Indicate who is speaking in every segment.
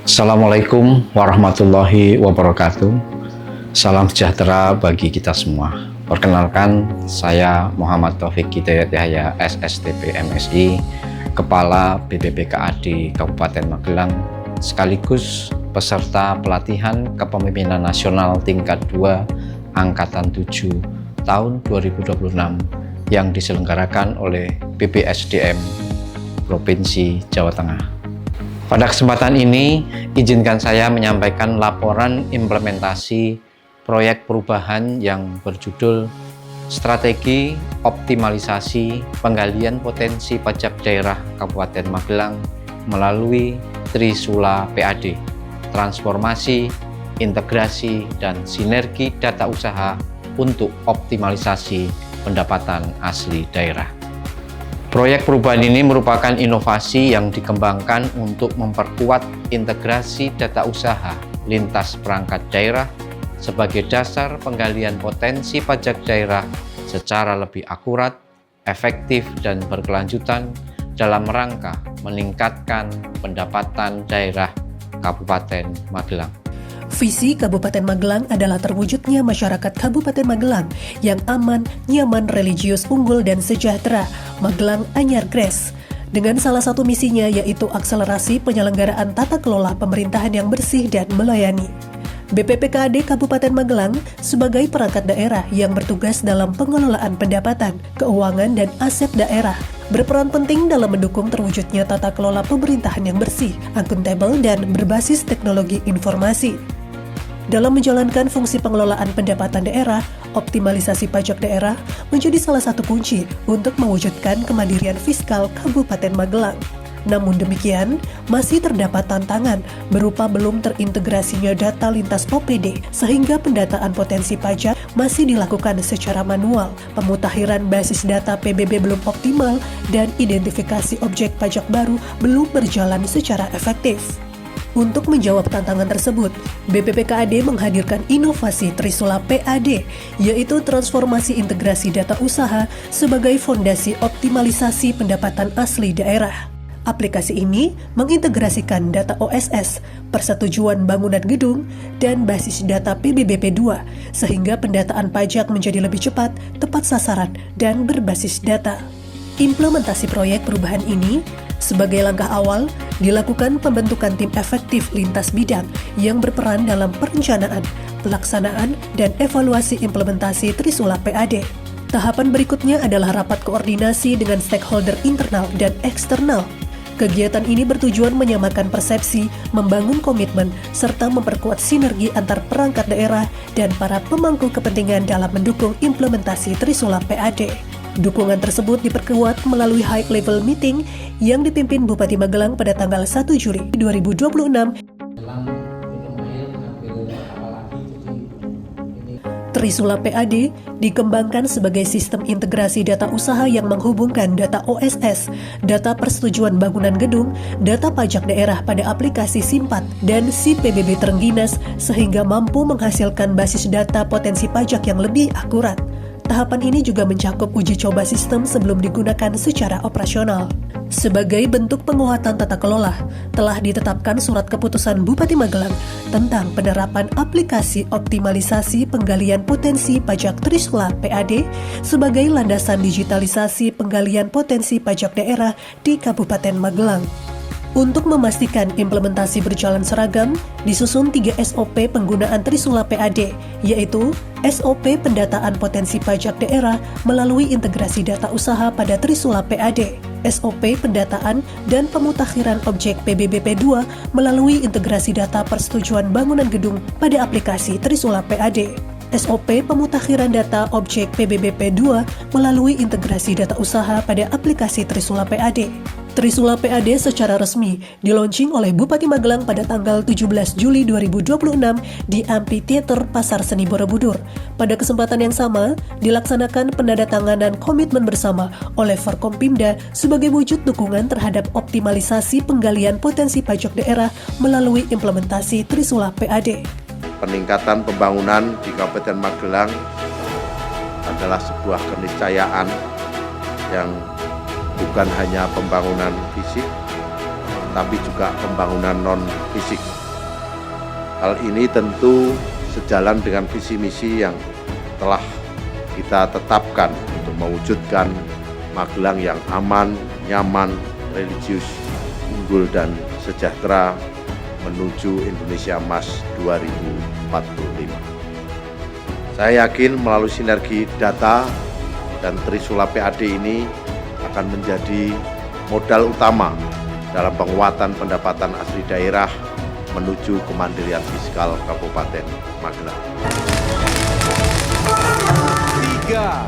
Speaker 1: Assalamualaikum warahmatullahi wabarakatuh. Salam sejahtera bagi kita semua. Perkenalkan, saya Muhammad Taufik Hidayat Yahya, SSTP MSI, Kepala BPPKAD Kabupaten Magelang, sekaligus peserta pelatihan kepemimpinan nasional tingkat 2 Angkatan 7 tahun 2026 yang diselenggarakan oleh BPSDM Provinsi Jawa Tengah. Pada kesempatan ini, izinkan saya menyampaikan laporan implementasi proyek perubahan yang berjudul Strategi Optimalisasi Penggalian Potensi Pajak Daerah Kabupaten Magelang melalui Trisula PAD, Transformasi, Integrasi, dan Sinergi Data Usaha untuk Optimalisasi Pendapatan Asli Daerah. Proyek perubahan ini merupakan inovasi yang dikembangkan untuk memperkuat integrasi data usaha lintas perangkat daerah sebagai dasar penggalian potensi pajak daerah secara lebih akurat, efektif, dan berkelanjutan dalam rangka meningkatkan pendapatan daerah Kabupaten Magelang.
Speaker 2: Visi Kabupaten Magelang adalah terwujudnya masyarakat Kabupaten Magelang yang aman, nyaman, religius, unggul, dan sejahtera. Magelang Anyar Gres. Dengan salah satu misinya yaitu akselerasi penyelenggaraan tata kelola pemerintahan yang bersih dan melayani. BPPKAD Kabupaten Magelang sebagai perangkat daerah yang bertugas dalam pengelolaan pendapatan, keuangan, dan aset daerah berperan penting dalam mendukung terwujudnya tata kelola pemerintahan yang bersih, akuntabel, dan berbasis teknologi informasi. Dalam menjalankan fungsi pengelolaan pendapatan daerah, optimalisasi pajak daerah menjadi salah satu kunci untuk mewujudkan kemandirian fiskal Kabupaten Magelang. Namun demikian, masih terdapat tantangan berupa belum terintegrasinya data lintas OPD, sehingga pendataan potensi pajak masih dilakukan secara manual, pemutahiran basis data PBB belum optimal, dan identifikasi objek pajak baru belum berjalan secara efektif. Untuk menjawab tantangan tersebut, BPPKAD menghadirkan inovasi Trisula PAD, yaitu transformasi integrasi data usaha sebagai fondasi optimalisasi pendapatan asli daerah. Aplikasi ini mengintegrasikan data OSS, persetujuan bangunan gedung, dan basis data PBBP2, sehingga pendataan pajak menjadi lebih cepat, tepat sasaran, dan berbasis data. Implementasi proyek perubahan ini sebagai langkah awal, dilakukan pembentukan tim efektif lintas bidang yang berperan dalam perencanaan, pelaksanaan, dan evaluasi implementasi Trisula PAD. Tahapan berikutnya adalah rapat koordinasi dengan stakeholder internal dan eksternal. Kegiatan ini bertujuan menyamakan persepsi, membangun komitmen, serta memperkuat sinergi antar perangkat daerah dan para pemangku kepentingan dalam mendukung implementasi Trisula PAD. Dukungan tersebut diperkuat melalui high-level meeting yang dipimpin Bupati Magelang pada tanggal 1 Juli 2026. Trisula PAD dikembangkan sebagai sistem integrasi data usaha yang menghubungkan data OSS, data persetujuan bangunan gedung, data pajak daerah pada aplikasi Simpat, dan si PBB Trengginas sehingga mampu menghasilkan basis data potensi pajak yang lebih akurat. Tahapan ini juga mencakup uji coba sistem sebelum digunakan secara operasional. Sebagai bentuk penguatan tata kelola, telah ditetapkan surat keputusan Bupati Magelang tentang penerapan aplikasi optimalisasi penggalian potensi pajak Trisula PAD sebagai landasan digitalisasi penggalian potensi pajak daerah di Kabupaten Magelang. Untuk memastikan implementasi berjalan seragam, disusun 3 SOP penggunaan Trisula PAD, yaitu SOP pendataan potensi pajak daerah melalui integrasi data usaha pada Trisula PAD, SOP pendataan dan pemutakhiran objek PBBP2 melalui integrasi data persetujuan bangunan gedung pada aplikasi Trisula PAD, SOP pemutakhiran data objek PBBP2 melalui integrasi data usaha pada aplikasi Trisula PAD. Trisula PAD secara resmi dilaunching oleh Bupati Magelang pada tanggal 17 Juli 2026 di Amphitheater Pasar Seni Borobudur. Pada kesempatan yang sama, dilaksanakan penandatanganan komitmen bersama oleh Forkompimda sebagai wujud dukungan terhadap optimalisasi penggalian potensi pajak daerah melalui implementasi Trisula PAD.
Speaker 3: Peningkatan pembangunan di Kabupaten Magelang adalah sebuah keniscayaan yang bukan hanya pembangunan fisik, tapi juga pembangunan non-fisik. Hal ini tentu sejalan dengan visi misi yang telah kita tetapkan untuk mewujudkan Magelang yang aman, nyaman, religius, unggul dan sejahtera menuju Indonesia Emas 2045. Saya yakin melalui sinergi data dan Trisula PAD ini akan menjadi modal utama dalam penguatan pendapatan asli daerah menuju kemandirian fiskal Kabupaten Magelang.
Speaker 4: 3,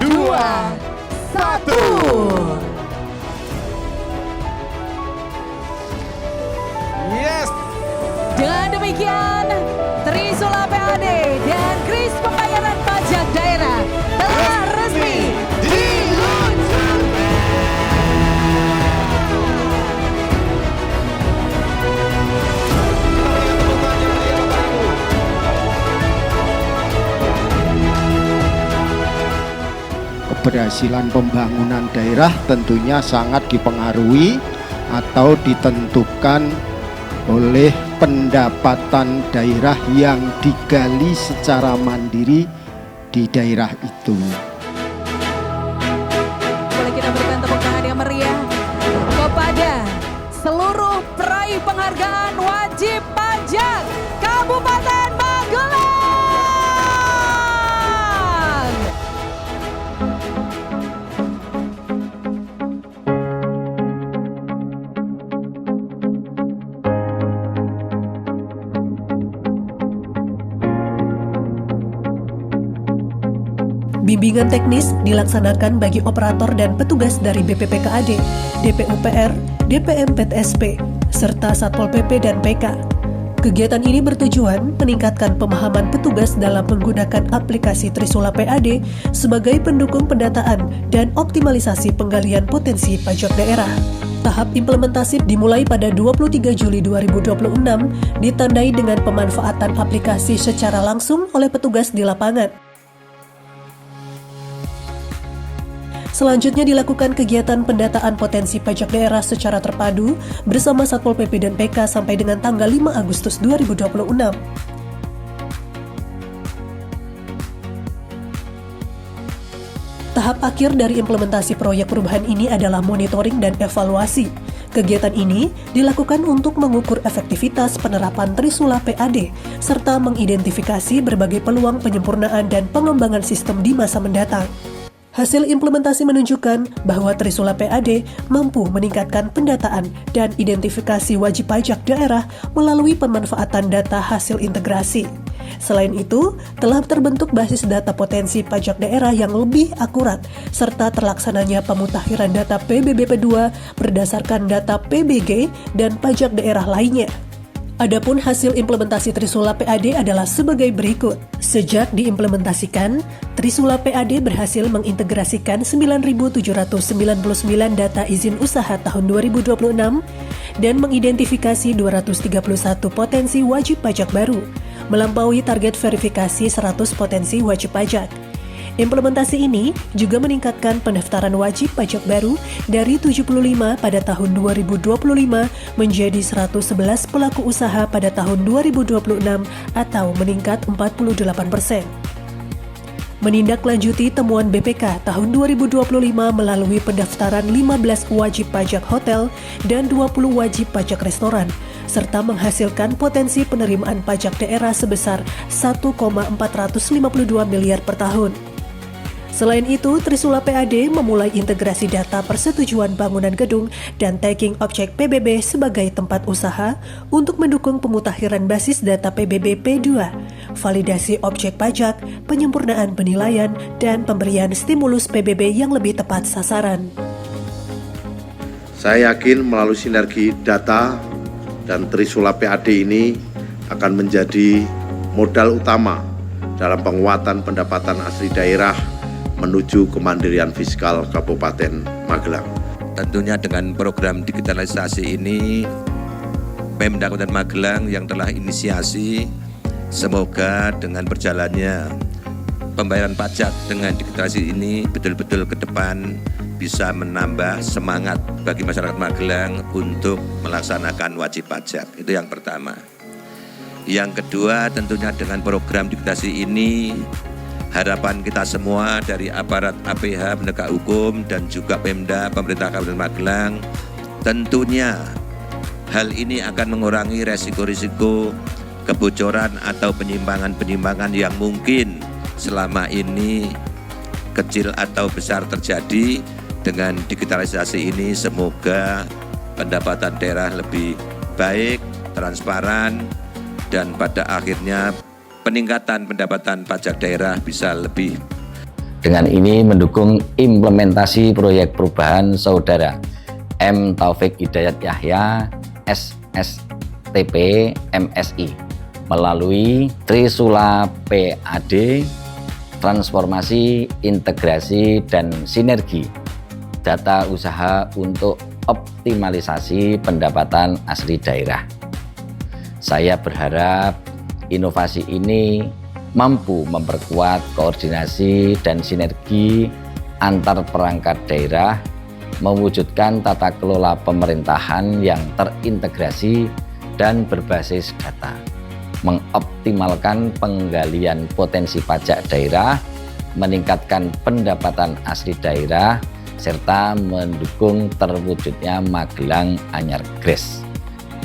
Speaker 4: 2, 1. Yes.
Speaker 5: Dengan demikian, Trisula PAD dan Kris Pembayaran Pajak Daerah telah resmi diluncurkan.
Speaker 6: Keberhasilan pembangunan daerah tentunya sangat dipengaruhi atau ditentukan oleh pendapatan daerah yang digali secara mandiri di daerah itu.
Speaker 5: Boleh kita berikan tepuk tangan yang meriah kepada seluruh peraih penghargaan wajib pajak Kabupaten Magelang.
Speaker 2: Bimbingan teknis dilaksanakan bagi operator dan petugas dari BPPKAD, DPUPR, DPM PTSP, serta Satpol PP dan PK. Kegiatan ini bertujuan meningkatkan pemahaman petugas dalam menggunakan aplikasi Trisula PAD sebagai pendukung pendataan dan optimalisasi penggalian potensi pajak daerah. Tahap implementasi dimulai pada 23 Juli 2026, ditandai dengan pemanfaatan aplikasi secara langsung oleh petugas di lapangan. Selanjutnya dilakukan kegiatan pendataan potensi pajak daerah secara terpadu bersama Satpol PP dan PK sampai dengan tanggal 5 Agustus 2026. Tahap akhir dari implementasi proyek perubahan ini adalah monitoring dan evaluasi. Kegiatan ini dilakukan untuk mengukur efektivitas penerapan Trisula PAD serta mengidentifikasi berbagai peluang penyempurnaan dan pengembangan sistem di masa mendatang. Hasil implementasi menunjukkan bahwa Trisula PAD mampu meningkatkan pendataan dan identifikasi wajib pajak daerah melalui pemanfaatan data hasil integrasi. Selain itu, telah terbentuk basis data potensi pajak daerah yang lebih akurat, serta terlaksananya pemutakhiran data PBBP2 berdasarkan data PBG dan pajak daerah lainnya. Adapun hasil implementasi Trisula PAD adalah sebagai berikut. Sejak diimplementasikan, Trisula PAD berhasil mengintegrasikan 9.799 data izin usaha tahun 2026 dan mengidentifikasi 231 potensi wajib pajak baru, melampaui target verifikasi 100 potensi wajib pajak. Implementasi ini juga meningkatkan pendaftaran wajib pajak baru dari 75 pada tahun 2025 menjadi 111 pelaku usaha pada tahun 2026 atau meningkat 48%. Menindaklanjuti temuan BPK tahun 2025 melalui pendaftaran 15 wajib pajak hotel dan 20 wajib pajak restoran, serta menghasilkan potensi penerimaan pajak daerah sebesar 1,452 miliar per tahun. Selain itu, Trisula PAD memulai integrasi data persetujuan bangunan gedung dan tagging objek PBB sebagai tempat usaha untuk mendukung pemutakhiran basis data PBB P2, validasi objek pajak, penyempurnaan penilaian, dan pemberian stimulus PBB yang lebih tepat sasaran.
Speaker 3: Saya yakin melalui sinergi data dan Trisula PAD ini akan menjadi modal utama dalam penguatan pendapatan asli daerah menuju kemandirian fiskal Kabupaten Magelang.
Speaker 7: Tentunya dengan program digitalisasi ini, Pemda Kabupaten Magelang yang telah inisiasi, semoga dengan berjalannya pembayaran pajak dengan digitalisasi ini betul-betul ke depan bisa menambah semangat bagi masyarakat Magelang untuk melaksanakan wajib pajak. Itu yang pertama. Yang kedua, tentunya dengan program digitalisasi ini, harapan kita semua dari aparat APH penegak hukum dan juga Pemda pemerintah Kabupaten Magelang, tentunya hal ini akan mengurangi resiko-risiko kebocoran atau penyimpangan-penyimpangan yang mungkin selama ini kecil atau besar terjadi. Dengan digitalisasi ini semoga pendapatan daerah lebih baik, transparan, dan pada akhirnya peningkatan pendapatan pajak daerah bisa lebih.
Speaker 1: Dengan ini mendukung implementasi proyek perubahan Saudara M. Taufik Hidayat Yahya SSTP MSI melalui Trisula PAD, transformasi, integrasi, dan sinergi data usaha untuk optimalisasi pendapatan asli daerah. Saya berharap inovasi ini mampu memperkuat koordinasi dan sinergi antar perangkat daerah, mewujudkan tata kelola pemerintahan yang terintegrasi dan berbasis data, mengoptimalkan penggalian potensi pajak daerah, meningkatkan pendapatan asli daerah, serta mendukung terwujudnya Magelang Anyar Grace.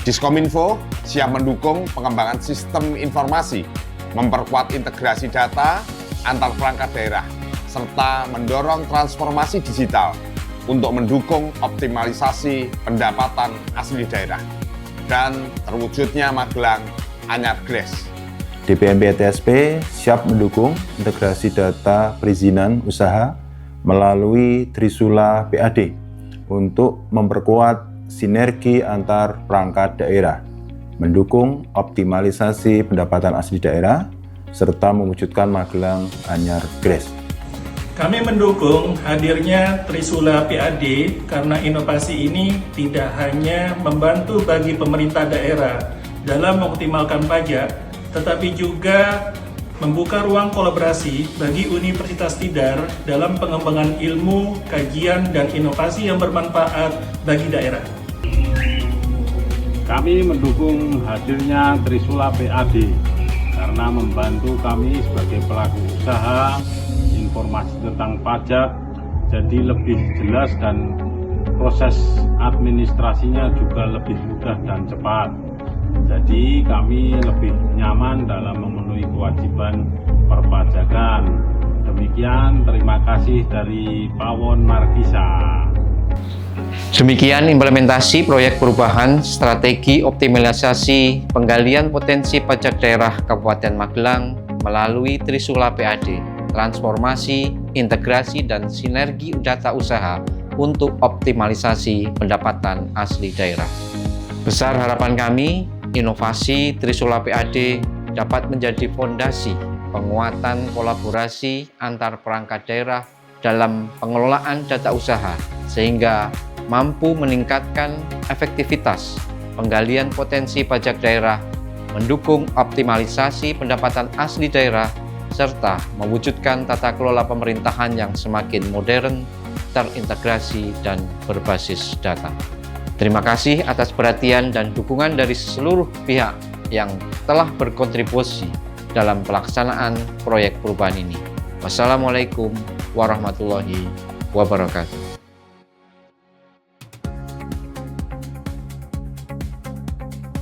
Speaker 4: Diskominfo siap mendukung pengembangan sistem informasi, memperkuat integrasi data antar perangkat daerah, serta mendorong transformasi digital untuk mendukung optimalisasi pendapatan asli daerah dan terwujudnya Magelang Anyar Grace.
Speaker 8: DPMP TSP siap mendukung integrasi data perizinan usaha melalui Trisula PAD untuk memperkuat sinergi antar perangkat daerah, mendukung optimalisasi pendapatan asli daerah, serta mewujudkan Magelang Anyar Grace.
Speaker 9: Kami mendukung hadirnya Trisula PAD karena inovasi ini tidak hanya membantu bagi pemerintah daerah dalam mengoptimalkan pajak, tetapi juga membuka ruang kolaborasi bagi Universitas Tidar dalam pengembangan ilmu, kajian, dan inovasi yang bermanfaat bagi daerah.
Speaker 10: Kami mendukung hadirnya Trisula PAD karena membantu kami sebagai pelaku usaha, informasi tentang pajak jadi lebih jelas dan proses administrasinya juga lebih mudah dan cepat. Jadi kami lebih nyaman dalam memenuhi kewajiban perpajakan. Demikian, terima kasih dari Pawon Markisa.
Speaker 1: Demikian implementasi proyek perubahan strategi optimalisasi penggalian potensi pajak daerah Kabupaten Magelang melalui Trisula PAD, transformasi, integrasi, dan sinergi data usaha untuk optimalisasi pendapatan asli daerah. Besar harapan kami, inovasi Trisula PAD dapat menjadi fondasi penguatan kolaborasi antar perangkat daerah dalam pengelolaan data usaha sehingga mampu meningkatkan efektivitas penggalian potensi pajak daerah, mendukung optimalisasi pendapatan asli daerah, serta mewujudkan tata kelola pemerintahan yang semakin modern, terintegrasi, dan berbasis data. Terima kasih atas perhatian dan dukungan dari seluruh pihak yang telah berkontribusi dalam pelaksanaan proyek perubahan ini. Wassalamualaikum warahmatullahi wabarakatuh.